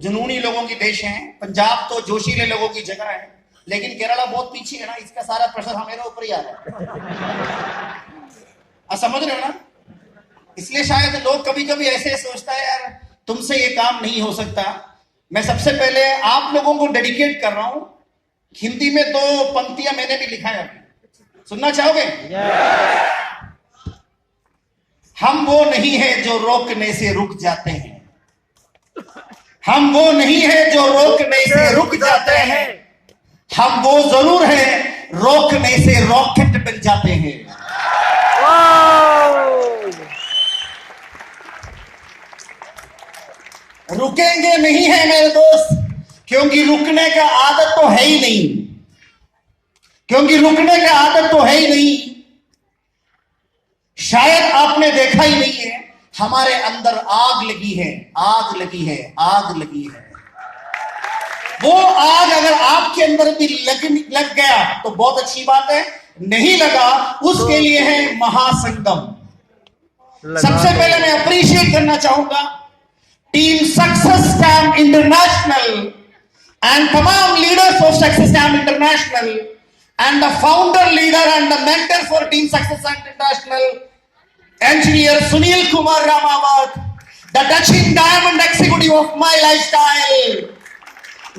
जुनूनी लोगों की देश है, पंजाब तो जोशीले लोगों की जगह है, लेकिन केरला बहुत पीछे है ना, इसका सारा प्रेशर हमारे ऊपर ही आ रहा है। आप समझ रहे हो ना? इसलिए शायद लोग कभी कभी ऐसे सोचता है यार तुमसे ये काम नहीं हो सकता। मैं सबसे पहले आप लोगों को डेडिकेट कर रहा हूं। हिंदी में 2 पंक्तियां मैंने भी लिखा है, सुनना चाहोगे? हम वो नहीं है जो रोकने से रुक जाते हैं, हम वो नहीं है जो रोकने से रुक जाते हैं, हम वो जरूर है रोकने से रॉकेट बन जाते हैं। रुकेंगे नहीं है मेरे दोस्त, क्योंकि रुकने का आदत तो है ही नहीं, क्योंकि रुकने का आदत तो है ही नहीं। शायद आपने देखा ही नहीं है, हमारे अंदर आग लगी है, आग लगी है, आग लगी है। वो आग अगर आपके अंदर भी लग गया तो बहुत अच्छी बात है, नहीं लगा उसके लिए है महासंगम। सबसे पहले मैं अप्रिशिएट करना चाहूंगा team success camp international and तमाम leaders of success camp international and the founder leader and the mentor for team success camp international engineer Sunil Kumar Ramawat, the touching diamond executive of my lifestyle,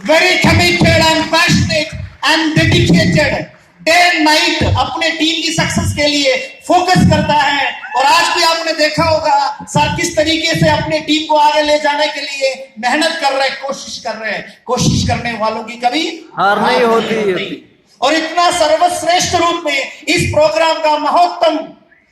very committed and passionate and dedicated, day and night अपने team की success के लिए focus करता है। और आज भी आपने देखा होगा सर किस तरीके से अपने टीम को आगे ले जाने के लिए मेहनत कर रहे हैं, कोशिश कर रहे हैं। कोशिश करने वालों की कभी हार नहीं होती। और इतना सर्वश्रेष्ठ रूप में इस प्रोग्राम का महोत्तम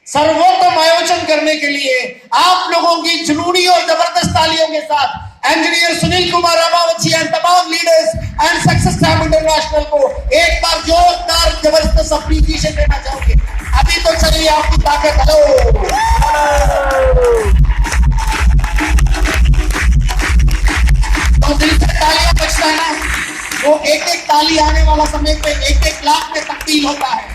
सर्वोत्तम आयोजन करने के लिए आप लोगों की जुनूनी और जबरदस्त तालियों के साथ इंजीनियर सुनील कुमार रामावत जी एंड तमाम leaders and success camp international को एक बार जोरदार जबरदस्त अप्रिसिएशन देना चाहूंगे। अभी तो चलिए आपकी ताकत। हेलो तो दिल से तालियां बजता है ना, वो एक एक ताली आने वाला समय पे 1-1 लाख में तब्दील होता है।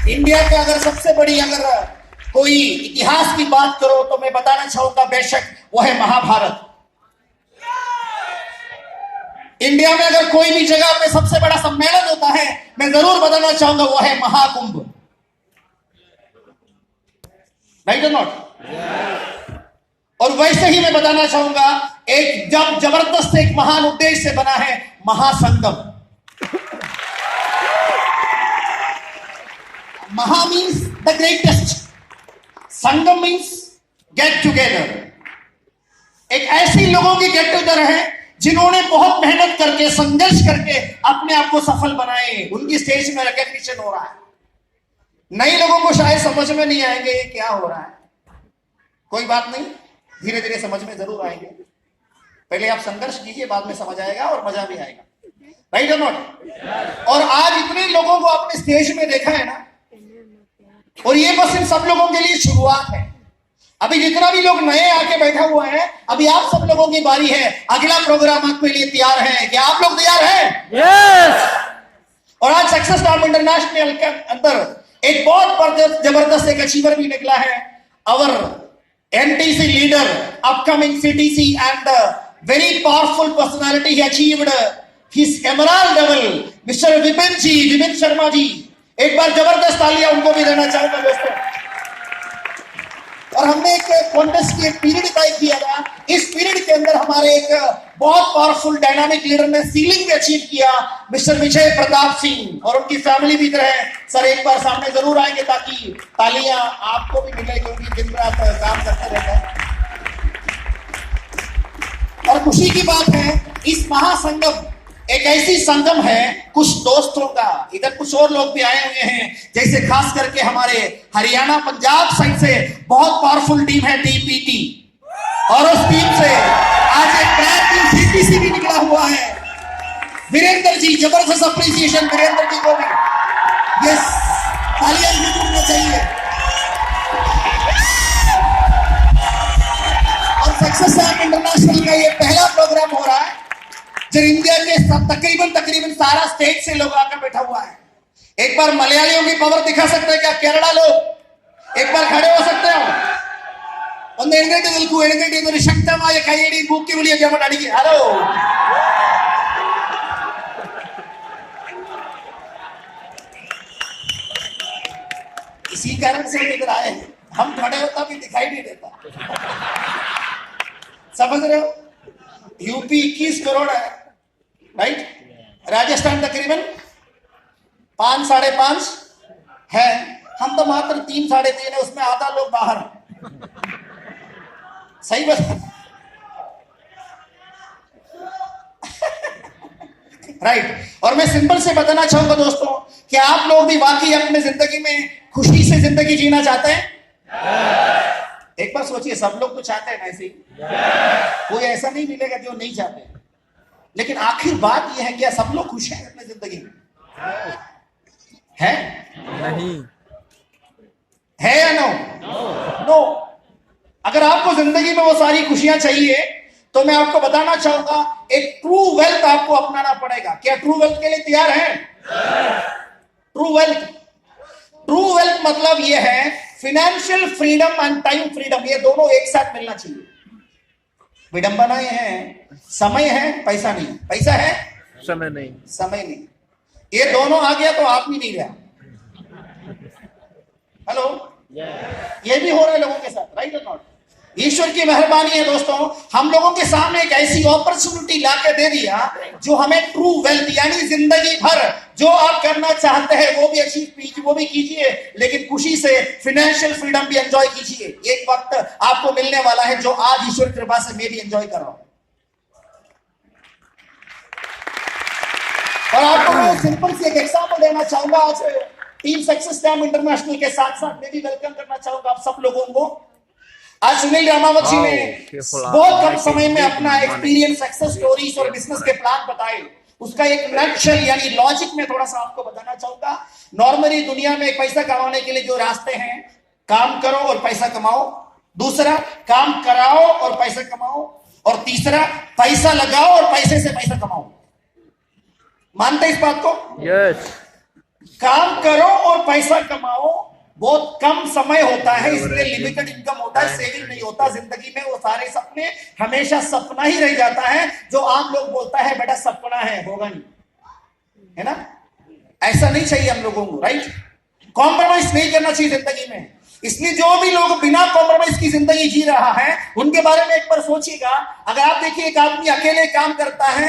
इंडिया के अगर सबसे बड़ी अगर कोई इतिहास की बात करो तो मैं बताना चाहूंगा बेशक वो है महाभारत। इंडिया में अगर कोई भी जगह पे सबसे बड़ा सम्मेलन होता है मैं जरूर बताना चाहूंगा वो है महाकुंभ। राइट और नॉट? और वैसे ही मैं बताना चाहूंगा एक जब जबरदस्त एक महान उद्देश्य से बना है महासंगम। महा means the greatest, Sangam means get together. एक ऐसी लोगों की गेट टुगेदर है जिन्होंने बहुत मेहनत करके संघर्ष करके अपने आप को सफल बनाए, उनकी स्टेज में रिकॉग्निशन हो रहा है। नए लोगों को शायद समझ में नहीं आएंगे ये क्या हो रहा है, कोई बात नहीं, धीरे धीरे समझ में जरूर आएंगे। पहले आप संघर्ष कीजिए, बाद में समझ आएगा और मजा भी आएगा। राइट और नॉट? और आज इतने लोगों को आपने स्टेज में देखा है ना, और ये बस इन सब लोगों के लिए शुरुआत है। अभी जितना भी लोग नए आके बैठा हुआ है, अभी आप सब लोगों की बारी है। अगला प्रोग्राम आपके लिए तैयार है, क्या आप लोग तैयार हैं? यस। और आज सक्सेस कैंप इंटरनेशनल के अंदर एक बहुत जबरदस्त एक अचीवर भी निकला है। अवर NTC leader, upcoming CTC and very powerful personality he achieved his emerald level, Mr. Vipin Sharma ji. एक बार जबरदस्त तालियां उनको भी देना चाहूंगा दोस्तों। और हमने एक कॉन्टेस्ट की एक पीरियड तय किया था, इस पीरियड के अंदर हमारे एक बहुत पावरफुल डायनामिक लीडर ने सीलिंग भी अचीव किया, मिस्टर विजय प्रताप सिंह, और उनकी फैमिली भी इधर है। सर एक बार सामने जरूर आएंगे ताकि तालियां आपको भी मिले, क्योंकि दिन रात काम करते रहते हैं। और खुशी की बात है इस महासंगम एक ऐसी संगम है कुछ दोस्तों का, इधर कुछ और लोग भी आए हुए हैं, जैसे खास करके हमारे हरियाणा पंजाब साइड से बहुत पावरफुल टीम है TPT, और उस टीम से आज एक नया टीम CTC भी निकला हुआ है। वीरेंद्र जी, जबरदस्त अप्रिसिएशन वीरेंद्र जी को भी। यस, तालियां होना चाहिए। और सक्सेस कैंप इंटरनेशनल का ये पहला प्रोग्राम हो रहा है। जो इंडिया के तकरीबन सारा स्टेट से लोग आकर बैठा हुआ है। एक बार मलयालियों की पावर दिखा सकते हैं क्या केरला लोग? एक बार खड़े हो सकते हो? ഒന്ന് എഴുന്നേറ്റ് നിൽക്കൂ, എഴുന്നേറ്റ് നിന്നൊരു ശക്തമായ കൈയടിയും കൂക്കി വിളിയൊക്കെ അങ്ങോട്ട് അടിക്കുക. ഹലോ, इसी कारण से हम इधर आए हैं. हम खड़े होता भी दिखाई नहीं देता. समझ रहे हो? यूपी 21 करोड़ है, राइट? राजस्थान तकरीबन 5 साढ़े 5 है. हम तो मात्र 3 साढ़े 3 है, उसमें आधा लोग बाहर हैं. सही बता, राइट? और मैं सिंपल से बताना चाहूंगा दोस्तों कि आप लोग भी वाकई अपने जिंदगी में खुशी से जिंदगी जीना चाहते हैं? एक बार सोचिए, सब लोग तो चाहते हैं ना ऐसे ही. कोई ऐसा नहीं मिलेगा जो नहीं चाहते. लेकिन आखिर बात यह है, क्या सब लोग खुश हैं अपनी जिंदगी में? है? नहीं है या नो? नो. अगर आपको जिंदगी में वो सारी खुशियां चाहिए तो मैं आपको बताना चाहूंगा, एक ट्रू वेल्थ आपको अपनाना पड़ेगा. क्या ट्रू वेल्थ के लिए तैयार हैं? ट्रू वेल्थ मतलब ये है financial freedom and time freedom. ये दोनों एक साथ मिलना चाहिए. विडंबना ये है, समय है, पैसा नहीं. पैसा है, समय नहीं. समय नहीं. ये दोनों आ गया तो आप भी नहीं रहा. हेलो, ये भी हो रहा है लोगों के साथ, राइट और नॉट? ईश्वर की मेहरबानी है दोस्तों, हम लोगों के सामने एक ऐसी अपॉर्चुनिटी लाके दे दिया जो हमें ट्रू वेल्थ यानी जिंदगी भर जो आप करना चाहते हैं वो भी अचीव कीजिए, वो भी कीजिए, लेकिन खुशी से फाइनेंशियल फ्रीडम भी एंजॉय कीजिए. एक वक्त आपको मिलने वाला है जो आज ईश्वर की कृपा से मैं भी एंजॉय कर रहा हूं. और आपको मैं सिंपल सी एक एग्जांपल देना चाहूंगा. आज टीम सक्सेस स्कैम इंटरनेशनल के साथ साथ मैं भी वेलकम करना चाहूंगा आप सब लोगों को. आज सुनील रामावत जी ने बहुत कम समय में अपना एक्सपीरियंस, सक्सेस स्टोरीज और बिजनेस के प्लान बताए. उसका एक नटशेल यानी लॉजिक में थोड़ा सा आपको बताना चाहूंगा. नॉर्मली दुनिया में पैसा कमाने के लिए जो रास्ते हैं, काम करो और पैसा कमाओ. दूसरा, काम कराओ और पैसा कमाओ. और तीसरा, पैसा लगाओ और पैसे से पैसा कमाओ. मानते इस बात को? यस. काम करो और पैसा कमाओ. बहुत कम समय होता है, इसलिए लिमिटेड इनकम होता है, सेविंग नहीं होता. जिंदगी में वो सारे सपने हमेशा सपना ही रह जाता है. जो आम लोग बोलता है बेटा सपना है, होगा नहीं, है ना? ऐसा नहीं चाहिए हम लोगों को, राइट? कॉम्प्रोमाइज नहीं करना चाहिए जिंदगी में. इसलिए जो भी लोग बिना कॉम्प्रोमाइज की जिंदगी जी रहा है उनके बारे में एक बार सोचिएगा. अगर आप देखिए, एक आदमी अकेले काम करता है,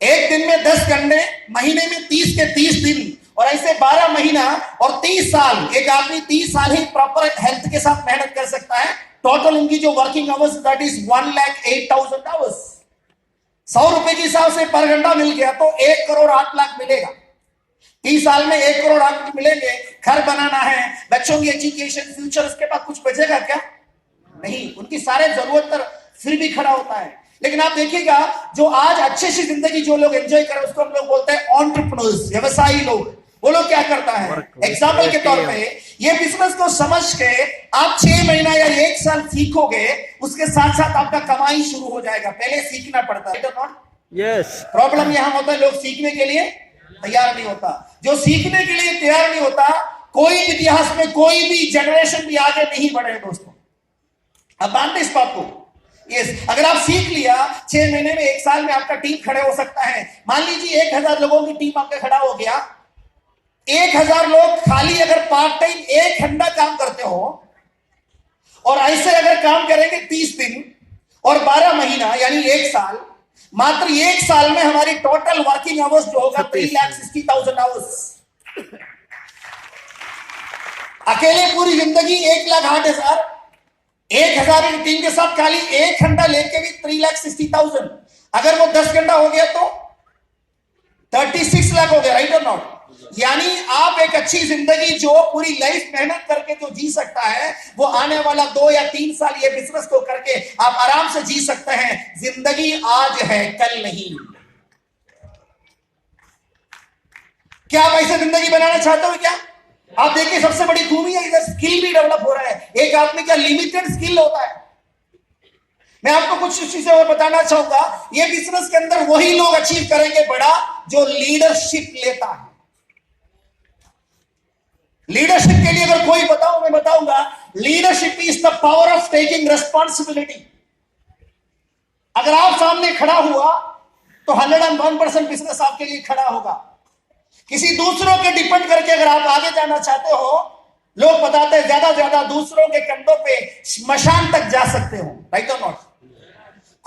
एक दिन में 10 घंटे, महीने में 30 के 30 दिन, और ऐसे 12 महीना और 30 साल. एक आदमी 30 साल ही प्रॉपर हेल्थ के साथ मेहनत कर सकता है. टोटल उनकी जो working hours that is 1,08,000 hours. 100 रुपए के हिसाब से पर घंटा मिल गया तो 1 करोड़ 8 लाख मिलेगा. 30 साल में 1 करोड़ 8 मिलेंगे. घर बनाना है, बच्चों की एजुकेशन, फ्यूचर, उसके बाद कुछ बचेगा क्या? नहीं. उनकी सारे जरूरत पर फिर भी खड़ा होता है. लेकिन आप देखिएगा, जो आज अच्छी सी जिंदगी जो लोग एंजॉय करें उसको हम लोग बोलते हैं एंटरप्रेन्योर्स, व्यवसायी लोग. वो लोग क्या करता है? एग्जाम्पल के तौर पे ये बिजनेस को समझ के आप 6 महीना या 1 साल सीखोगे, उसके साथ साथ आपका कमाई शुरू हो जाएगा. पहले सीखना पड़ता है. यस. प्रॉब्लम यहां होता है, लोग सीखने के लिए तैयार नहीं होता. जो सीखने के लिए तैयार नहीं होता, कोई भी इतिहास में कोई भी जनरेशन भी आगे नहीं बढ़े दोस्तों. अब मानते इस बात को? यस. अगर आप सीख लिया, 6 महीने में 1 साल में आपका टीम खड़े हो सकता है. मान लीजिए 1000 लोगों की टीम आपका खड़ा हो गया. 1000 लोग खाली अगर पार्ट टाइम 1 घंटा काम करते हो और ऐसे अगर काम करेंगे 30 दिन और 12 महीना यानी 1 साल, मात्र 1 साल में हमारी टोटल वर्किंग आवर्स जो होगा 3,60,000 आवर्स. अकेले पूरी जिंदगी 1,08,000. 1000 की टीम के साथ खाली 1 घंटा लेके भी 3,60,000. अगर वो 10 घंटा हो गया तो 36 लाख हो गया, राइट और नॉट? यानी आप एक अच्छी जिंदगी जो पूरी लाइफ मेहनत करके जो जी सकता है, वो आने वाला 2 या 3 साल ये बिजनेस को करके आप आराम से जी सकते हैं. जिंदगी आज है, कल नहीं. क्या आप ऐसे जिंदगी बनाना चाहते हो क्या? आप देखिए, सबसे बड़ी खूबी है इधर स्किल भी डेवलप हो रहा है. एक आदमी का लिमिटेड स्किल होता है. मैं आपको कुछ चीजें और बताना चाहूंगा। ये बिजनेस के अंदर वही लोग अचीव करेंगे बड़ा जो लीडरशिप लेता है। लीडरशिप के लिए अगर कोई बताऊं, मैं बताऊंगा, leadership is the power of taking responsibility. अगर आप सामने खड़ा हुआ तो 101% बिजनेस आपके लिए खड़ा होगा। किसी दूसरों के डिपेंड करके अगर आप आगे जाना चाहते हो, लोग बताते हैं ज्यादा ज्यादा दूसरों के कंधों पे स्मशान तक जा सकते हो, राइट और नॉट?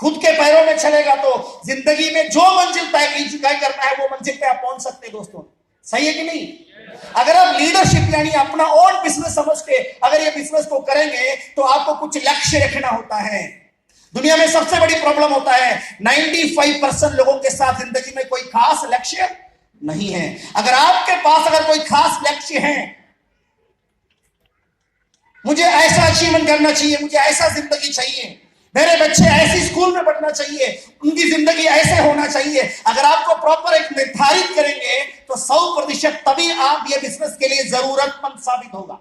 खुद के पैरों में चलेगा तो जिंदगी में जो मंजिल तय करना है वो मंजिल पे आप पहुंच सकते हैं दोस्तों। सही है कि नहीं? अगर आप लीडरशिप यानी अपना ओन बिजनेस समझ के अगर ये बिजनेस को करेंगे तो आपको कुछ लक्ष्य रखना होता है। दुनिया में सबसे बड़ी प्रॉब्लम होता है 95% लोगों के साथ जिंदगी में कोई खास लक्ष्य नहीं है। अगर आपके पास अगर कोई खास लक्ष्य है, मुझे ऐसा अचीवमेंट करना चाहिए, मुझे ऐसा जिंदगी चाहिए, मेरे बच्चे ऐसी स्कूल में पढ़ना चाहिए, उनकी जिंदगी ऐसे होना चाहिए, अगर आपको प्रॉपर एक निर्धारित करेंगे तो 100% तभी आप ये बिजनेस के लिए जरूरतमंद साबित होगा,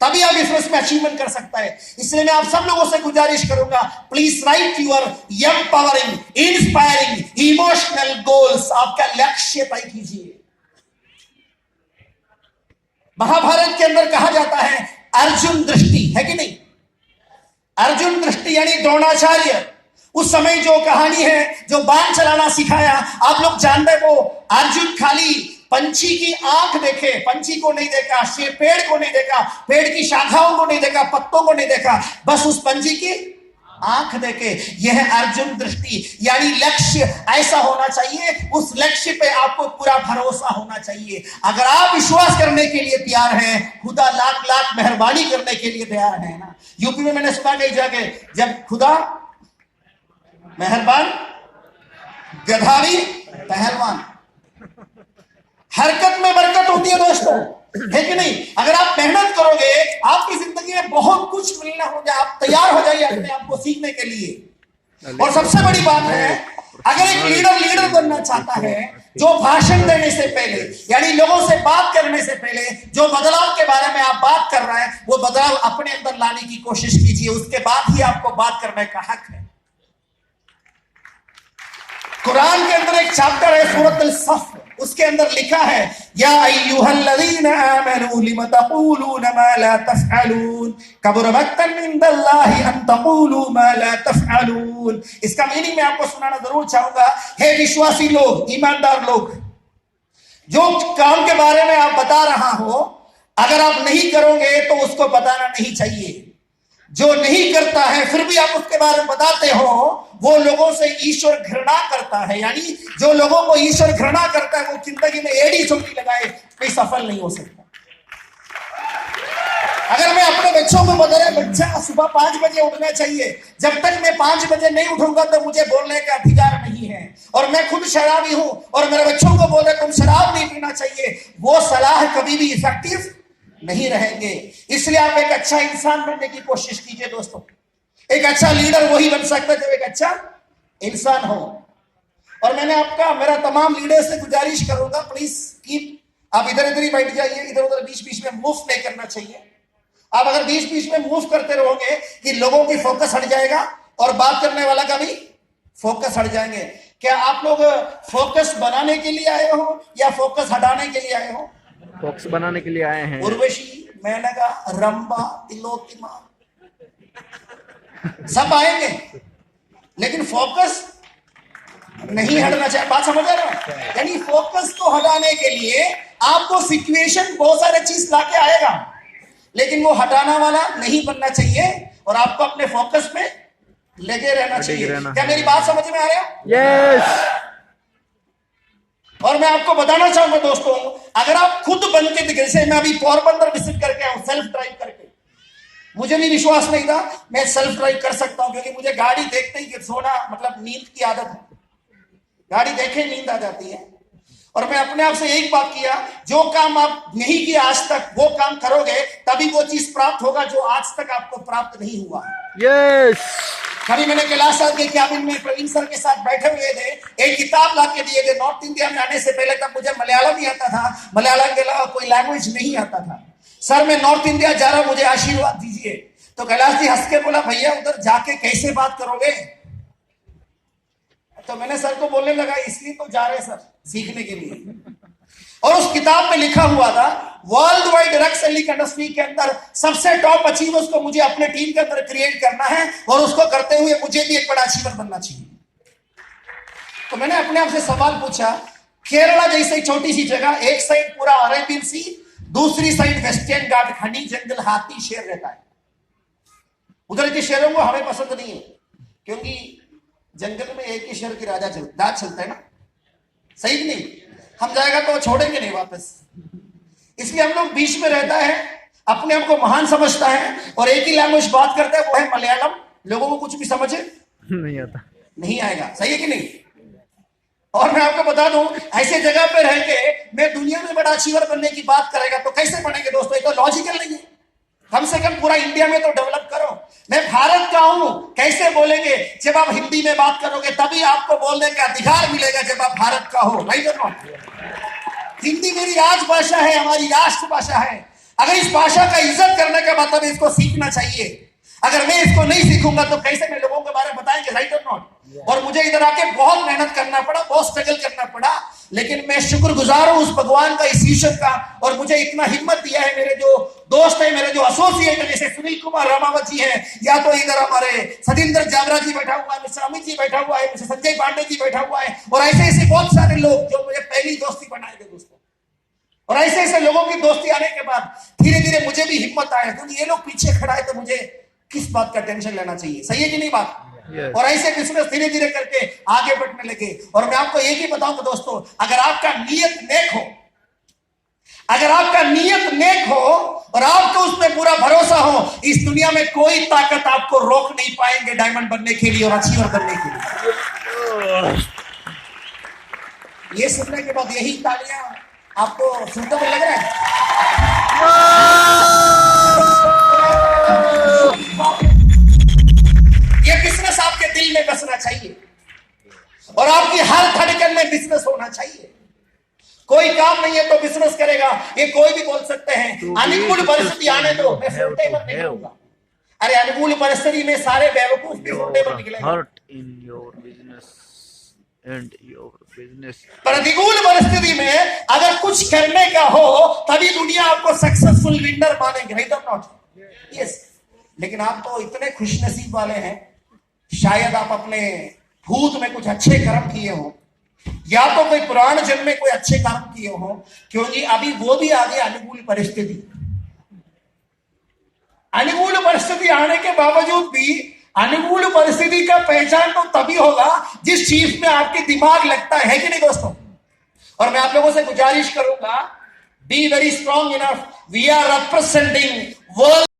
तभी आप बिजनेस में अचीवमेंट कर सकता है। इसलिए मैं आप सब लोगों से गुजारिश करूंगा, please right your empowering, inspiring, emotional goals. आपका लक्ष्य तय कीजिए। महाभारत के अंदर कहा जाता है अर्जुन दृष्टि, है कि नहीं? अर्जुन दृष्टि यानी द्रोणाचार्य, उस समय जो कहानी है, जो बाण चलाना सिखाया, आप लोग जानते हैं, वो अर्जुन खाली पंछी की आंख देखे, पंछी को नहीं देखा, पेड़ को नहीं देखा, पेड़ की शाखाओं को नहीं देखा, पत्तों को नहीं देखा, बस उस पंछी की आंख देखे। यह है अर्जुन दृष्टि, यानी लक्ष्य ऐसा होना चाहिए, उस लक्ष्य पे आपको पूरा भरोसा होना चाहिए। अगर आप विश्वास करने के लिए तैयार हैं, खुदा लाख लाख मेहरबानी करने के लिए तैयार है ना। यूपी में मैंने सुना कहीं जाके, जब खुदा मेहरबान गधावी पहलवान, हरकत में बरकत होती है दोस्तों, है कि नहीं? अगर आप मेहनत करोगे आपकी जिंदगी में बहुत कुछ मिलना होगा। आप तैयार हो जाइए अपने आप को सीखने के लिए। और सबसे बड़ी बात है, अगर एक लीडर बनना चाहता है, जो भाषण देने से पहले यानी लोगों से बात करने से पहले जो बदलाव के बारे में आप बात कर रहे हैं, वो बदलाव अपने अंदर लाने की कोशिश कीजिए, उसके बाद ही आपको बात करने का हक है। कुरान के अंदर एक चैप्टर है सूरत अल-सफ, उसके अंदर लिखा है, या अय्युहल्लज़ीना आमनू लिम तक़ूलूना मा ला तफ़अलून कबुर मक़तन इंदल्लाहि अन तक़ूलू मा ला तफ़अलून। इसका मीनिंग मैं आपको सुनाना जरूर चाहूंगा। हे विश्वासी लोग, ईमानदार लोग, जो काम के बारे में आप बता रहा हो, अगर आप नहीं करोगे तो उसको बताना नहीं चाहिए। जो नहीं करता है फिर भी आप उसके बारे में बताते हो, वो लोगों से ईश्वर घृणा करता है। यानी जो लोगों को ईश्वर घृणा करता है वो जिंदगी में एड़ी चोटी लगाए कोई सफल नहीं हो सकता। अगर मैं अपने बच्चों को बता रहा, बच्चा सुबह 5 बजे उठना चाहिए, जब तक मैं 5 बजे नहीं उठूंगा तो मुझे बोलने का अधिकार नहीं है, और मैं खुद शराबी हूं और मेरे बच्चों को बोल रहे तुम शराब नहीं पीना चाहिए, वो सलाह कभी भी इफेक्टिव नहीं रहेंगे। इसलिए आप एक अच्छा इंसान बनने की कोशिश कीजिए दोस्तों। एक अच्छा लीडर वही बन सकता है जो एक अच्छा इंसान हो। और मैंने मेरा तमाम लीडर से गुजारिश करूंगा, प्लीज कीप, आप इधर उधर ही बैठ जाइए, इधर उधर बीच बीच में मूव नहीं करना चाहिए। आप अगर बीच बीच में मूव करते रहोगे कि लोगों की फोकस हट जाएगा और बात करने वाला का भी फोकस हट जाएंगे। क्या आप लोग फोकस बनाने के लिए आए हो या फोकस हटाने के लिए आए हो? फोकस बनाने के लिए आए हैं। उर्वशी, मेनका, रंबा, तिलोत्तमा सब आएंगे, लेकिन फोकस नहीं हटना चाहिए। बात समझ रहे हो? यानी फोकस को हटाने के लिए आपको सिचुएशन बहुत सारे चीज लाके आएगा, लेकिन वो हटाना वाला नहीं बनना चाहिए और आपको अपने फोकस में लगे रहना चाहिए। क्या मेरी बात समझ में आ रहा है? यस। और मैं आपको बताना चाहूंगा दोस्तों, अगर आप खुद बन के दिखे, जैसे मैं अभी पोरबंदर विजिट करके आया हूं सेल्फ ड्राइव करके, मुझे भी विश्वास नहीं था मैं सेल्फ ड्राइव कर सकता हूं, क्योंकि मुझे गाड़ी देखते ही सोना मतलब नींद की आदत है, गाड़ी देखे नींद आ जाती है। और मैं अपने आप से एक बात किया, जो काम आप नहीं किया आज तक वो काम करोगे तभी वो चीज प्राप्त होगा जो आज तक आपको प्राप्त नहीं हुआ। यस। कभी मैंने कैलाश साहब के कैबिन में प्रवीण सर के साथ बैठे हुए थे, एक किताब ला के दिए थे। नॉर्थ इंडिया में आने से पहले तब मुझे मलयालम नहीं आता था, मलयालम के अलावा कोई लैंग्वेज नहीं आता था। सर मैं नॉर्थ इंडिया जा रहा हूं, मुझे आशीर्वाद दीजिए। तो कैलाश जी हंस के बोला, भैया उधर जाके कैसे बात करोगे? तो मैंने सर को बोलने लगा, इसलिए तो जा रहे सर, सीखने के लिए। और उस किताब में लिखा हुआ था, world wide drug selling industry के अंदर सबसे टॉप अचीवर्स को मुझे अपने टीम के अंदर क्रिएट करना है, और उसको करते हुए मुझे भी एक बड़ा अचीवर बनना चाहिए। तो मैंने अपने आप से सवाल पूछा, केरला जैसी छोटी सी जगह, एक साइड पूरा अरेबियन सी, दूसरी साइड वेस्टर्न घाट, घनी जंगल, हाथी शेर रहता है। उधर के शेरों को हमें पसंद नहीं है, क्योंकि जंगल में एक ही शेर की राज चलता है ना, सही भी नहीं। हम जाएगा तो छोड़ेंगे नहीं वापस, इसलिए हम लोग बीच में रहता है, अपने आप को महान समझता है और एक ही लैंग्वेज बात करता है, वो है मलयालम। लोगों को कुछ भी समझे नहीं आता, नहीं आएगा, सही है कि नहीं? और मैं आपको बता दूं, ऐसे जगह पे रह के मैं दुनिया में बड़ा अचीवर बनने की बात करेगा तो कैसे बनेंगे दोस्तों? ये तो लॉजिकल नहीं है। कम से कम पूरा इंडिया में तो डेवलप करो। मैं भारत का हूं, कैसे बोलेंगे? जब आप हिंदी में बात करोगे तभी आपको बोलने का अधिकार मिलेगा, जब आप भारत का हो, राइट और नॉट? हिंदी मेरी राजभाषा है, हमारी राष्ट्रभाषा है। अगर इस भाषा का इज्जत करने का मतलब इसको सीखना चाहिए। अगर मैं इसको नहीं सीखूंगा तो कैसे मैं लोगों के बारे में बताएंगे, राइट और नॉट? और मुझे इधर आके बहुत मेहनत करना पड़ा, बहुत स्ट्रगल करना पड़ा, लेकिन मैं शुक्रगुजार हूं उस भगवान का, इस ईश्वर का, और मुझे इतना हिम्मत दिया है। मेरे जो दोस्त है, मेरे जो एसोसिएट है, जैसे सुनील कुमार रामावत जी है, या तो इधर हमारे सतिंदर जावरा जी बैठा हुआ है, मिस्टर अमित जी बैठा हुआ है, मिस्टर संजय पांडे जी बैठा हुआ है, और ऐसे ऐसे बहुत सारे लोग जो मुझे पहली दोस्ती बनाए थे दोस्तों। और ऐसे ऐसे लोगों की दोस्ती आने के बाद धीरे धीरे मुझे भी हिम्मत आया, क्योंकि ये लोग पीछे खड़ा है तो मुझे किस बात का टेंशन लेना चाहिए, सही है कि नहीं बात? Yes. और ऐसे बिजनेस धीरे धीरे करके आगे बढ़ने लगे। और मैं आपको एक ही बताऊंगा दोस्तों, अगर आपका नीयत नेक हो, अगर आपका नीयत नेक हो और आपको उसमें पूरा भरोसा हो, इस दुनिया में कोई ताकत आपको रोक नहीं पाएंगे डायमंड बनने के लिए और अचीवर बनने के लिए। ये सुनने के बाद यही तालियां आपको सूटेबल लग रहा है? ये बिजनेस आपके दिल में बसना चाहिए और आपकी हर धड़कन में बिजनेस होना चाहिए। कोई काम नहीं है तो बिजनेस करेगा, ये कोई भी बोल सकते हैं। अनुकूल परिस्थिति आने दो, मैं सूटेबल निकलूंगा। अरे अनुकूल परिस्थिति में सारे बेवकूफ भी सूटेबल निकलेंगे। Hurt in your business and your business. प्रतिकूल परिस्थिति में अगर कुछ करने का हो तभी दुनिया आपको सक्सेसफुल विनर मानेंगे, राइट और नॉट? यस। लेकिन आप तो इतने खुशनसीब वाले हैं, शायद आप अपने भूत में कुछ अच्छे कर्म किए हो, या तो कोई पुराण जन्म में कोई अच्छे काम किए हो, क्योंकि अभी वो भी आ गया अनुकूल परिस्थिति। अनुकूल परिस्थिति आने के बावजूद भी अनुकूल परिस्थिति का पहचान तो तभी होगा जिस चीज में आपके दिमाग लगता है कि नहीं दोस्तों? और मैं आप लोगों से गुजारिश करूंगा, be very strong enough, we are representing world